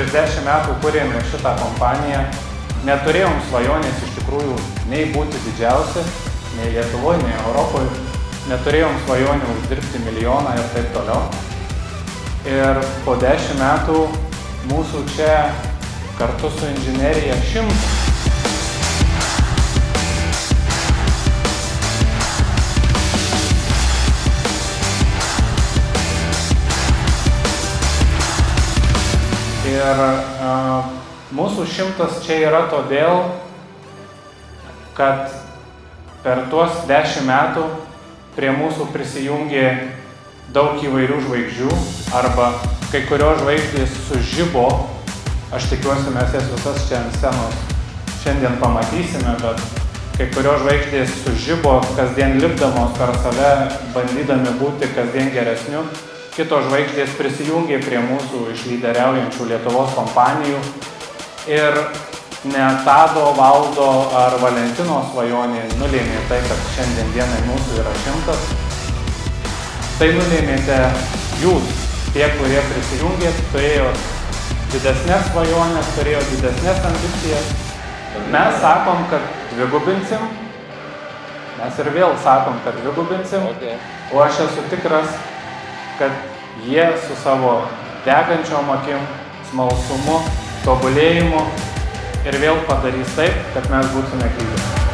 prieš 10 metų kūrėme šitą kompaniją, neturėjom svajonės iš tikrųjų nei būti didžiausi, nei Lietuvoje, nei Europoje, neturėjom svajonių uždirbti milijoną ir taip toliau. Ir po 10 metų mūsų čia kartu su inžinerija 100. Ir mūsų 100 čia yra todėl, kad per tuos 10 metų prie mūsų prisijungė daug įvairių žvaigždžių arba kai kurios žvaigždės sužibo. Aš tikiuosi, mes jas visas čia ant scenos šiandien pamatysime, bet kai kurios žvaigždės sužibo kasdien lipdamos per save, bandydami būti kasdien geresniu. Kitos žvaigždės prisijungė prie mūsų iš lyderiaujančių Lietuvos kompanijų ir ne Tado, Valdo ar Valentino svajonė nulėmė tai, kad šiandien dienai mūsų yra 100. Tai nulėmėte jūs, tie, kurie prisijungėt, turėjot didesnės svajonės, turėjot didesnės ambicijas. Mes sakom, kad dvigubinsim, mes ir vėl sakom, kad dvigubinsim, o aš esu tikras, kad jie su savo degančiom akim, smalsumu, tobulėjimu ir vėl padarys taip, kad mes būtume gyvi.